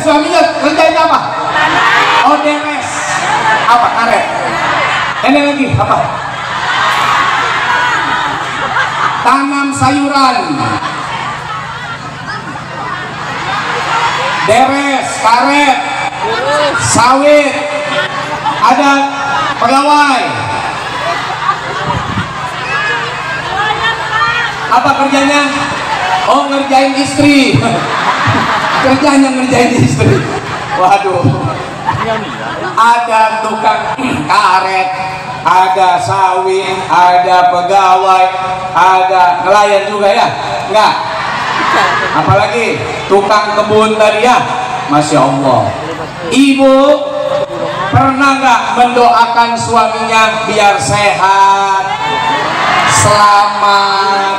suaminya kerjanya apa? Oh, deres. Apa? Karet. Ini lagi apa? Tanam sayuran. Deres, karet, sawit. Ada pegawai. Apa kerjanya? Oh, ngerjain istri. Kerjanya ngerjain istri. Waduh. Ada tukang karet, ada sawit, ada pegawai, ada nelayan juga ya? Enggak? Apalagi tukang kebun tadi ya? Masya Allah. Ibu pernah nggak mendoakan suaminya biar sehat, selamat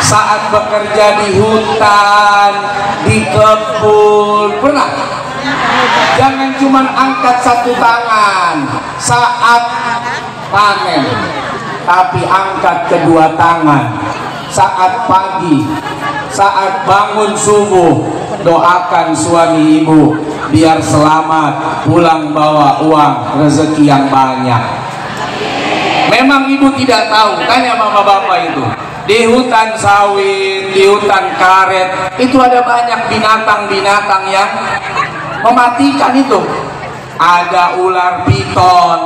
saat bekerja di hutan, di kebun? Pernah? Jangan cuma angkat satu tangan saat panen, tapi angkat kedua tangan saat pagi, saat bangun subuh. Doakan suami ibu biar selamat pulang bawa uang rezeki yang banyak. Memang ibu tidak tahu, tanya mama bapak itu, di hutan sawit, di hutan karet itu ada banyak binatang-binatang yang mematikan itu. Ada ular piton,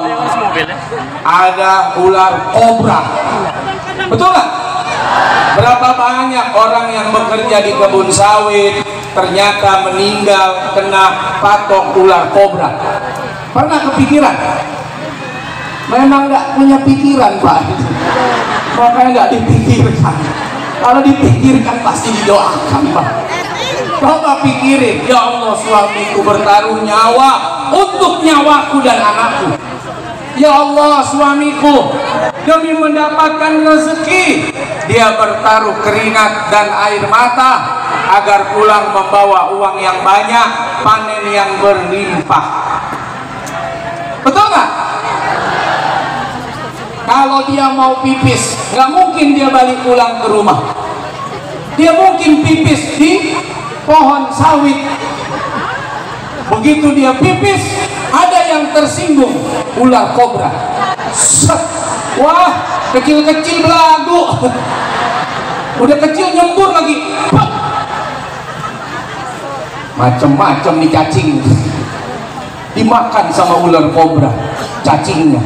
ada ular kobra. Betul nggak? Berapa banyak orang yang bekerja di kebun sawit ternyata meninggal kena patok ular kobra? Pernah kepikiran? Memang nggak punya pikiran, Pak. Makanya nggak dipikirkan. Kalau dipikirkan pasti didoakan, Pak. Coba pikirin, ya Allah, suamiku bertaruh nyawa untuk nyawaku dan anakku. Ya Allah, suamiku demi mendapatkan rezeki, dia bertaruh keringat dan air mata agar pulang membawa uang yang banyak, panen yang berlimpah. Betul nggak? Kalau dia mau pipis, nggak mungkin dia balik pulang ke rumah. Dia mungkin pipis di pohon sawit. Begitu dia pipis, ada yang tersinggung ular kobra. Set. Wah, kecil-kecil belagu. Udah kecil nyembur lagi. Macem-macem nih cacing. Dimakan sama ular kobra cacingnya.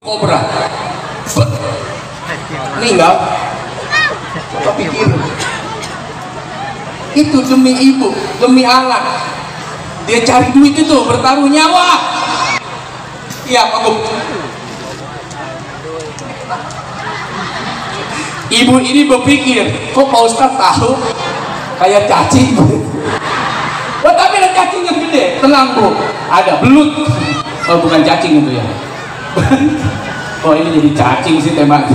Kobra meninggal. Coba pikir, itu demi ibu, demi anak, dia cari duit itu, bertaruh nyawa. Iya, Pak Gub. Ibu ini berpikir, kok Pak Ustadz tahu kayak cacing? Wah, tapi ada cacing yang gede. Tenang, Bu, ada belut. Oh, bukan cacing itu ya. Oh, ini jadi cacing sih temanya.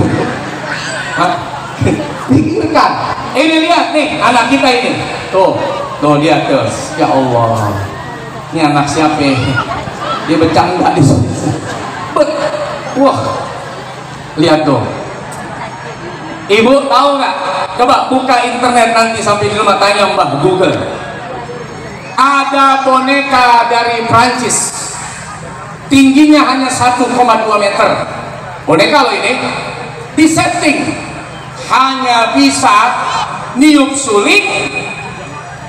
Pikirkan, ini lihat nih anak kita ini, tuh lihat terus. Ya Allah, ini anak siapa? Dia bercanda di sini. Wah, lihat tuh. Ibu tahu nggak? Coba buka internet nanti sampai di rumah, tanya Mbah Google. Ada boneka dari Prancis, tingginya hanya 1,2 meter. Boneka loh ini, disetting hanya bisa niup suling,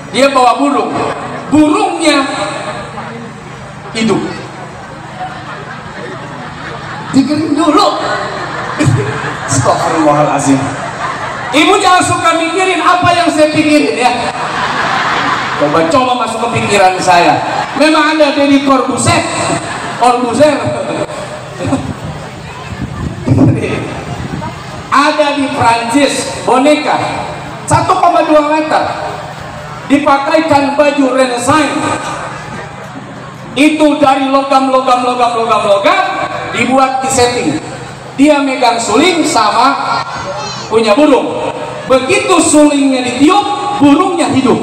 dia bawa burung, burungnya hidup. Dikirim dulu. Astagfirullahaladzim. Ibu jangan suka mikirin apa yang saya pikirin ya. Coba masuk ke pikiran saya. Memang ada Deddy Corbuzier. Ada di Prancis boneka 1,2 meter, dipakaikan baju Renaissance, itu dari logam, dibuat di setting. Dia megang suling sama punya burung. Begitu sulingnya ditiup, burungnya hidup.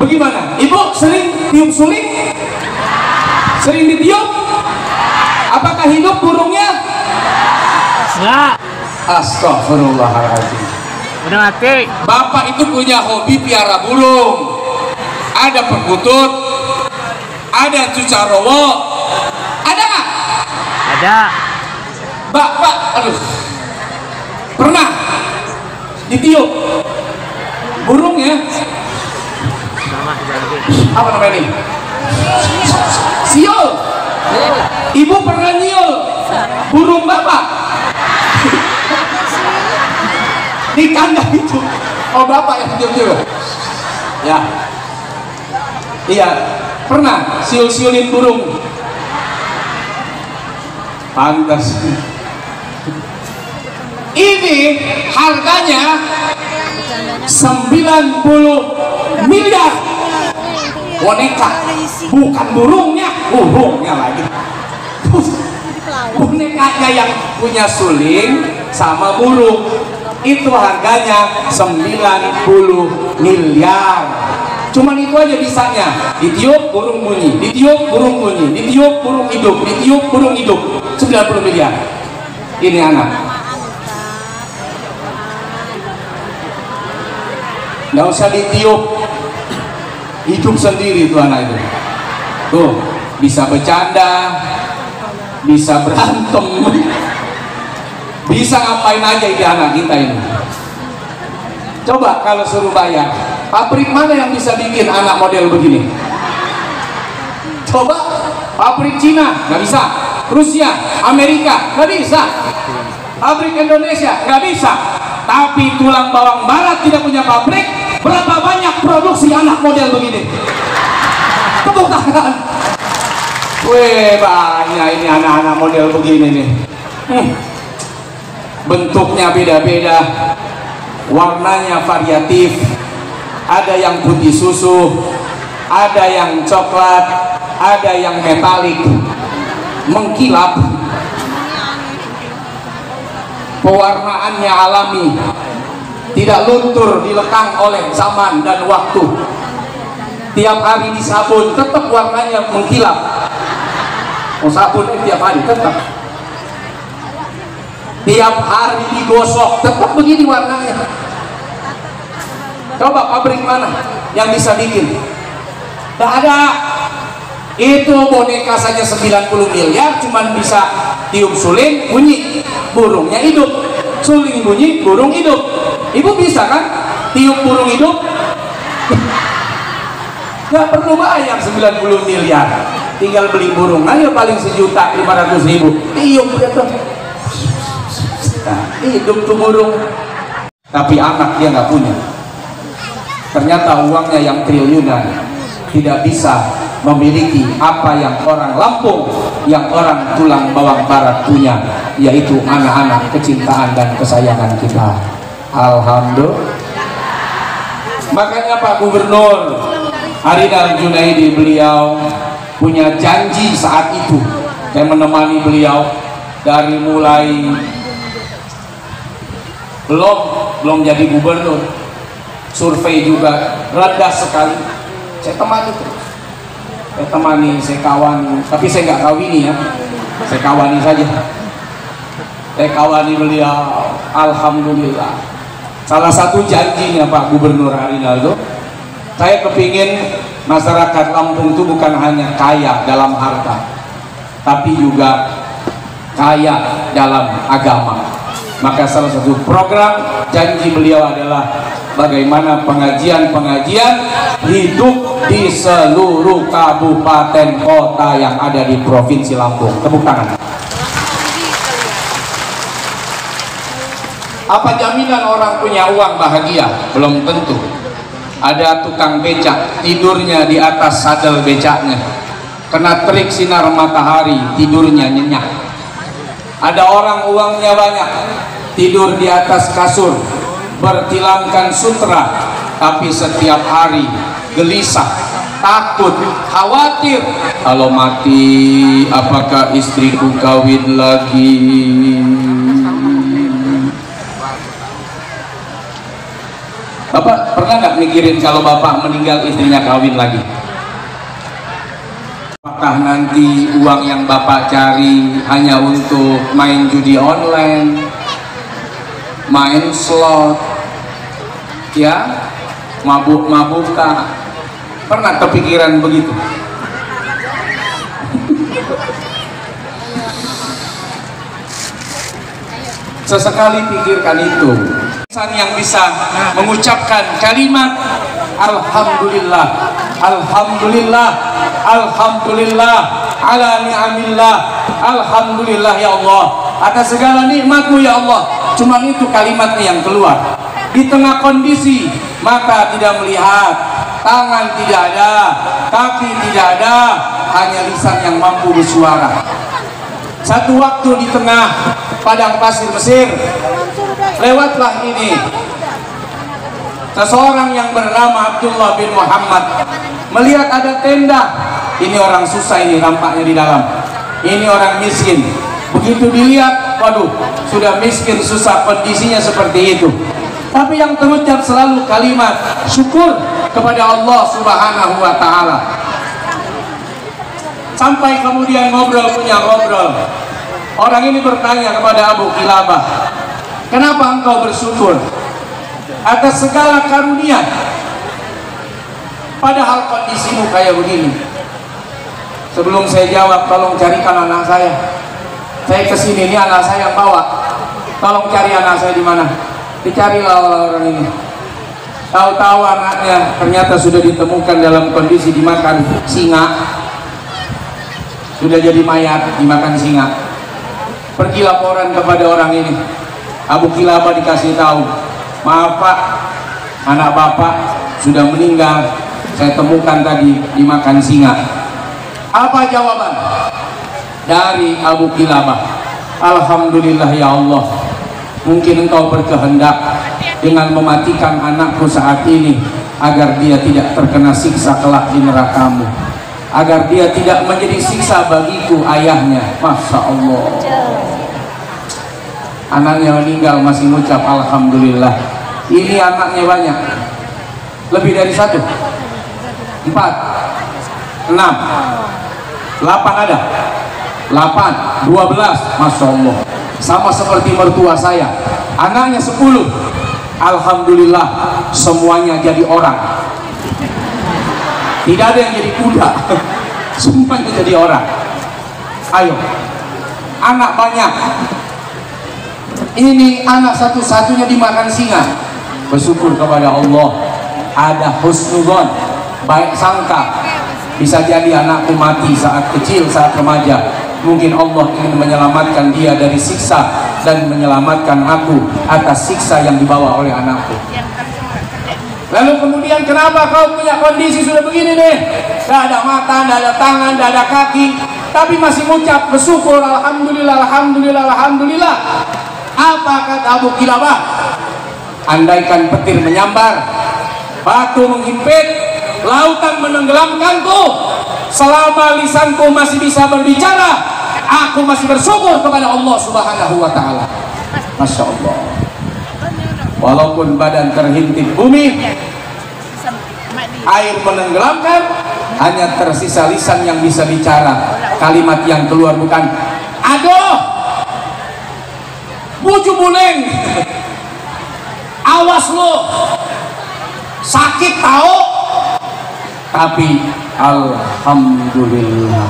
Bagaimana? Ibu sering tiup suling? Sering ditiup? Apakah hidup burungnya? Enggak. Astagfirullahaladzim. Udah mati. Bapak itu punya hobi piara burung. ada perkutut, ada cucarowo, ada nggak? Ada. Pak, aduh, pernah ditiup burungnya? Apa namanya ini? Siul. Ibu pernah nyiul burung bapak di kandang itu? Oh, bapak yang tiup-tiup ya? Iya, pernah siul-siulin burung. Pantas. Ini harganya 90 miliar. Boneka, bukan burungnya lagi. Bonekanya yang punya suling sama burung itu harganya 90 miliar. Cuman itu aja bisanya, ditiup burung bunyi, ditiup burung bunyi, ditiup burung hidup, ditiup burung hidup. 90 miliar. Ini anak nggak usah ditiup, hidup sendiri tuh anak itu. Tuh, bisa bercanda, bisa berantem, bisa ngapain aja ini anak kita ini. Coba kalau suruh bayar, pabrik mana yang bisa bikin anak model begini? Coba pabrik Cina nggak bisa, Rusia, Amerika nggak bisa, pabrik Indonesia nggak bisa. Tapi tulang bawang barat tidak punya pabrik. Berapa banyak produksi anak model begini? Tepuk tangan. Weh, banyak ini anak-anak model begini nih. Bentuknya beda-beda, warnanya variatif. Ada yang putih susu, ada yang coklat, ada yang metalik, mengkilap. Pewarnaannya alami, tidak luntur dilekang oleh zaman dan waktu. Tiap hari disabun tetap warnanya mengkilap. Oh, sabun tiap hari tetap. Tiap hari digosok tetap begini warnanya. Coba pabrik mana yang bisa bikin? Tidak ada. Itu boneka saja 90 miliar, cuman bisa tiup suling bunyi, burungnya hidup. Suling bunyi, burung hidup. Ibu bisa kan tiup burung hidup? Nggak perlu bayar 90 miliar, tinggal beli burung aja paling 1.500.000, tiup dia tuh. Nah, hidup tuh burung. Tapi anak dia nggak punya. Ternyata uangnya yang triliunan tidak bisa memiliki apa yang orang Lampung, yang orang tulang bawang barat punya, yaitu anak-anak kecintaan dan kesayangan kita. Alhamdulillah. Makanya Pak Gubernur Harinal Junaidi, beliau punya janji saat itu. Saya menemani beliau dari mulai belum jadi gubernur, survei juga rendah sekali. Saya temani terus, saya kawani, tapi saya nggak kawini ya, saya kawani saja. Saya kawani beliau. Alhamdulillah. Salah satu janjinya Pak Gubernur Harinal itu, saya kepingin masyarakat Lampung itu bukan hanya kaya dalam harta, tapi juga kaya dalam agama. Maka salah satu program janji beliau adalah bagaimana pengajian-pengajian hidup di seluruh kabupaten kota yang ada di Provinsi Lampung. Tepuk tangan. Apa jaminan orang punya uang bahagia? Belum tentu. Ada tukang becak, tidurnya di atas sadel becaknya, kena terik sinar matahari, tidurnya nyenyak. Ada orang uangnya banyak, tidur di atas kasur, bertilamkan sutra, tapi setiap hari gelisah, takut, khawatir. Kalau mati, apakah istriku kawin lagi? Bapak pernah nggak mikirin kalau bapak meninggal istrinya kawin lagi? Apakah nanti uang yang bapak cari hanya untuk main judi online, main slot, ya, mabuk-mabukan, Pernah kepikiran begitu? Sesekali pikirkan itu. Insan yang bisa mengucapkan kalimat Alhamdulillah, Alhamdulillah, Alhamdulillah ala ni'amillah, Alhamdulillah ya Allah atas segala nikmatmu ya Allah. Cuma itu kalimatnya yang keluar di tengah kondisi mata tidak melihat, tangan tidak ada, kaki tidak ada, hanya lisan yang mampu bersuara. Satu waktu di tengah padang pasir Mesir, lewatlah ini seseorang yang bernama Abdullah bin Muhammad, melihat ada tenda. Ini orang susah, ini nampaknya di dalam, ini orang miskin. Begitu dilihat, waduh, sudah miskin, susah, kondisinya seperti itu. Tapi yang terucap selalu kalimat syukur kepada Allah Subhanahu wa Ta'ala. Sampai kemudian ngobrol punya ngobrol. Orang ini bertanya kepada Abu Kilabah, kenapa engkau bersyukur atas segala karunia, padahal kondisimu kayak begini? Sebelum saya jawab, tolong carikan anak saya. Saya kesini, ini anak saya yang bawa. Tolong cari anak saya di mana? Dicarilah orang ini. Tahu-tahu anaknya ternyata sudah ditemukan dalam kondisi dimakan singa. Sudah jadi mayat, dimakan singa. Pergi laporan kepada orang ini. Abu Kilabah dikasih tahu, maaf Pak, anak Bapak sudah meninggal. Saya temukan tadi dimakan singa. Apa jawaban dari Abu Kilabah? Alhamdulillah ya Allah, mungkin engkau berkehendak dengan mematikan anakku saat ini agar dia tidak terkena siksa kelak di nerakamu, agar dia tidak menjadi siksa bagiku ayahnya. Masya Allah, anaknya meninggal masih mengucap Alhamdulillah. Ini anaknya banyak, lebih dari 1, 4, 6, 8 ada, 8, 12, Masya Allah. Sama seperti mertua saya, anaknya 10, Alhamdulillah semuanya jadi orang. Tidak ada yang jadi kuda, semuanya jadi orang. Ayo, anak banyak. Ini anak satu-satunya dimakan singa. Bersyukur kepada Allah, ada husnuzon, baik sangka. Bisa jadi anakku mati saat kecil, saat remaja, mungkin Allah ingin menyelamatkan dia dari siksa dan menyelamatkan aku atas siksa yang dibawa oleh anakku. Lalu kemudian kenapa kau punya kondisi sudah begini nih? Tidak ada mata, tidak ada tangan, tidak ada kaki, tapi masih mengucap bersyukur Alhamdulillah, Alhamdulillah, Alhamdulillah. Apa kata Abu Kilabah? Andaikan petir menyambar, batu menghimpit, lautan menenggelamkanku, selama lisanku masih bisa berbicara, aku masih bersyukur kepada Allah Subhanahu wa Ta'ala. Masya Allah. Walaupun badan terhimpit bumi, air menenggelamkan, hanya tersisa lisan yang bisa bicara. Kalimat yang keluar bukan aduh, buju buleng, awas lo, sakit tahu, tapi Alhamdulillah,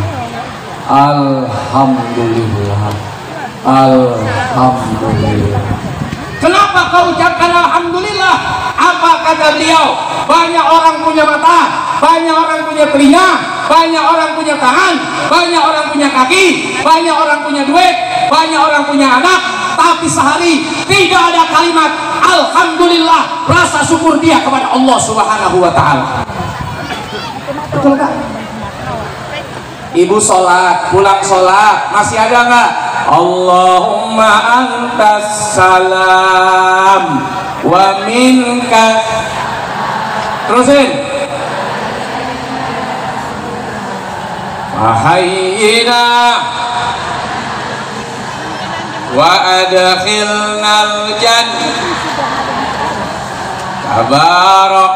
Alhamdulillah, Alhamdulillah. Kenapa kau ucapkan Alhamdulillah? Apa kata beliau? Banyak orang punya mata, banyak orang punya telinga, banyak orang punya tangan, banyak orang punya kaki, banyak orang punya duit, banyak orang punya anak, tapi sehari tidak ada kalimat Alhamdulillah, rasa syukur dia kepada Allah Subhanahu wa Ta'ala. Betul gak? Ibu sholat, pulang sholat, masih ada nggak? Allahumma antas salam wa minka, terusin, wahayyina wa adkhilnal jannah tabarak